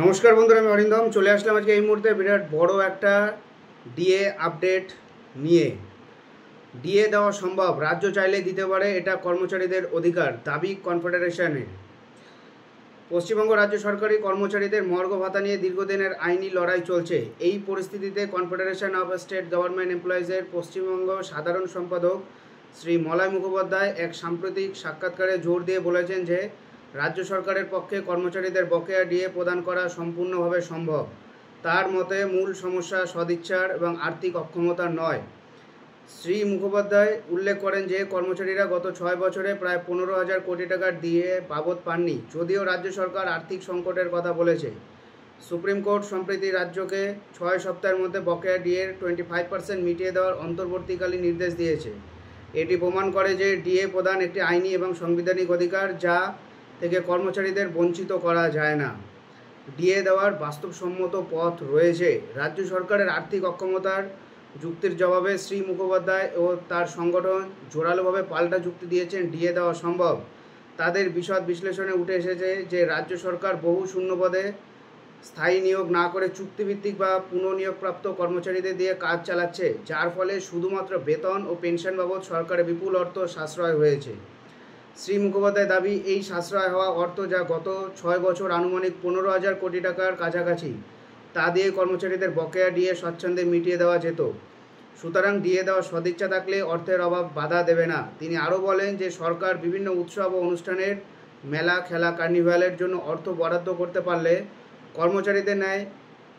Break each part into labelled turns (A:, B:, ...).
A: নমস্কার বন্ধুরা, আমি অরিন্দম চলে আসলাম আজকে এই মুহূর্তে বিরাট বড় একটা ডিএ আপডেট নিয়ে। ডিএ দেওয়া সম্ভব, রাজ্য চাইলে দিতে পারে, এটা কর্মচারীদের অধিকার, দাবি কনফেডারেশনের। পশ্চিমবঙ্গ রাজ্য সরকারি কর্মচারীদের মর্গ ভাতা নিয়ে দীর্ঘদিনের আইনি লড়াই চলছে। এই পরিস্থিতিতে কনফেডারেশন অফ স্টেট গভর্নমেন্ট এমপ্লয়িজের পশ্চিমবঙ্গ সাধারণ সম্পাদক শ্রী মলয় মুখোপাধ্যায় এক সাম্প্রতিক সাক্ষাৎকারে জোর দিয়ে বলেছেন যে রাজ্য সরকারের পক্ষে কর্মচারীদের বকেয়া ডিএ প্রদান করা সম্পূর্ণভাবে সম্ভব। তার মতে মূল সমস্যা সদিচ্ছার এবং আর্থিক অক্ষমতার নয়। শ্রী মুখোপাধ্যায় উল্লেখ করেন যে কর্মচারীরা গত 6 বছরে প্রায় 15,000 কোটি টাকার ডিএ বাবদ পাননি, যদিও রাজ্য সরকার আর্থিক সংকটের কথা বলেছে। সুপ্রিম কোর্ট সম্প্রতি রাজ্যকে 6 সপ্তাহের মধ্যে বকেয়া ডিএর 25% মিটিয়ে দেওয়ার অন্তর্বর্তীকালীন নির্দেশ দিয়েছে। এটি প্রমাণ করে যে ডিএ প্রদান একটি আইনি এবং সাংবিধানিক অধিকার, যা থেকে কর্মচারীদের বঞ্চিত করা যায় না। ডিএ দেওয়ার বাস্তবসম্মত পথ রয়েছে। রাজ্য সরকারের আর্থিক অক্ষমতার যুক্তির জবাবে শ্রী মুখোপাধ্যায় ও তার সংগঠন জোরালোভাবে পাল্টা যুক্তি দিয়েছেন। ডিএ দেওয়া সম্ভব। তাদের বিশদ বিশ্লেষণে উঠে এসেছে যে রাজ্য সরকার বহু শূন্যপদে স্থায়ী নিয়োগ না করে চুক্তিভিত্তিক বা পুনঃনিয়োগপ্রাপ্ত কর্মচারীদের দিয়ে কাজ চালাচ্ছে, যার ফলে শুধুমাত্র বেতন ও পেনশন বাবদ সরকারের বিপুল অর্থ সাশ্রয় হয়েছে। শ্রী মুখোপাধ্যায় দাবি, এই সাশ্রয় হওয়া অর্থ, যা গত 6 বছর আনুমানিক 15,000 কোটি টাকার কাছাকাছি, তা দিয়ে কর্মচারীদের বকেয়া ডিএ স্বচ্ছন্দে মিটিয়ে দেওয়া যেত। সুতরাং ডিএ দেওয়ার সদিচ্ছা থাকলে অর্থের অভাব বাধা দেবে না। তিনি আরও বলেন যে সরকার বিভিন্ন উৎসব ও অনুষ্ঠানের মেলা, খেলা, কার্নিভালের জন্য অর্থ বরাদ্দ করতে পারলে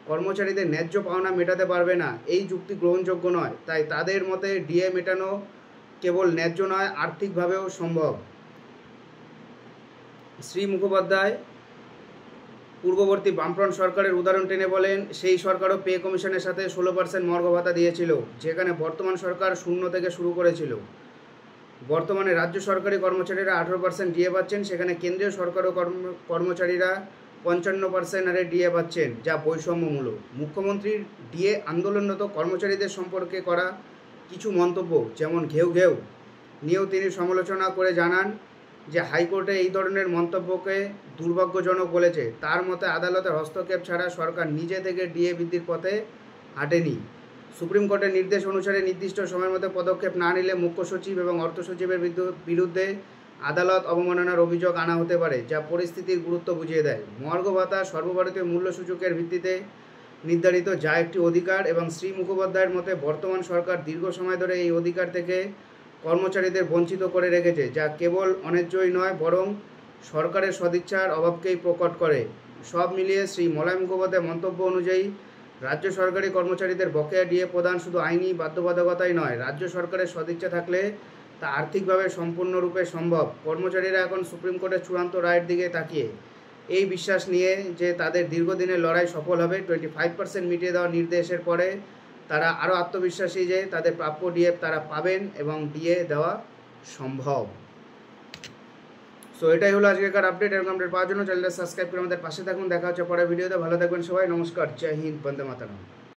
A: কর্মচারীদের ন্যায্য পাওনা মেটাতে পারবে না। এই যুক্তি গ্রহণযোগ্য নয়। তাই তাদের মতে ডিএ মেটানো কেবল ন্যায্য নয়, আর্থিকভাবেও সম্ভব। শ্রী মুখোপাধ্যায় পূর্ববর্তী বামফ্রন্ট সরকারের উদাহরণ টেনে বলেন, সেই সরকারও পে কমিশনের সাথে 16% মর্গ ভাতা দিয়েছিল, যেখানে বর্তমান সরকার 0 থেকে শুরু করেছিল। বর্তমানে রাজ্য সরকারি কর্মচারীরা 18% ডিএ পাচ্ছেন, সেখানে কেন্দ্রীয় সরকারও কর্মচারীরা 55% হারে ডিএ পাচ্ছেন, যা বৈষম্যমূলক। মুখ্যমন্ত্রীর ডিএ আন্দোলনরত কর্মচারীদের সম্পর্কে করা কিছু মন্তব্য, যেমন ঘেউ ঘেউ, নিয়েও তিনি সমালোচনা করে জানান যে হাইকোর্টে এই ধরনের মন্তব্যকে দুর্ভাগ্যজনক বলেছে। তার মতে আদালতের হস্তক্ষেপ ছাড়া সরকার নিজে থেকে ডিএ বৃদ্ধির পথে হাঁটেনি। সুপ্রিম কোর্টের নির্দেশ অনুসারে নির্দিষ্ট সময়ের মধ্যে পদক্ষেপ না নিলে মুখ্য সচিব এবং অর্থ সচিবের বিরুদ্ধে আদালত অবমাননার অভিযোগ আনা হতে পারে, যা পরিস্থিতির গুরুত্ব বুঝিয়ে দেয়। মর্গ ভাতা সর্বভারতীয় মূল্যসূচকের ভিত্তিতে নির্ধারিত, যা একটি অধিকার, এবং শ্রী মুখোপাধ্যায়ের মতে বর্তমান সরকার দীর্ঘ সময় ধরে এই অধিকার থেকে কর্মচারীদের বঞ্চিত করে রেখেছে, যা কেবল অন্যায্যই নয়, বরং সরকারের সদিচ্ছার অভাবকেই প্রকট করে। সব মিলিয়ে শ্রী মলয় মুখোপাধ্যায়ের মন্তব্য অনুযায়ী রাজ্য সরকারি কর্মচারীদের বকেয়া ডিএ প্রদান শুধু আইনি বাধ্যবাধকতাই নয়, রাজ্য সরকারের সদিচ্ছা থাকলে তা আর্থিকভাবে সম্পূর্ণরূপে সম্ভব। কর্মচারীরা এখন সুপ্রিম কোর্টের চূড়ান্ত রায়ের দিকে তাকিয়ে এই বিশ্বাস নিয়ে যে তাদের দীর্ঘদিনের লড়াই সফল হবে। 25% মিটিয়ে দেওয়ার নির্দেশের পরে তারা আরও আত্মবিশ্বাসী যে তাদের প্রাপ্য ডিএ তারা পাবেন এবং ডিএ দেওয়া সম্ভব। সো এটাই হলো আজকের আপডেট। এরকম আপডেট পাওয়ার জন্য চ্যানেলটা সাবস্ক্রাইব করে আমাদের পাশে থাকুন। দেখা হচ্ছে পরের ভিডিওতে। ভালো থাকবেন সবাই। নমস্কার। জয় হিন্দ। বন্দে মাতরম।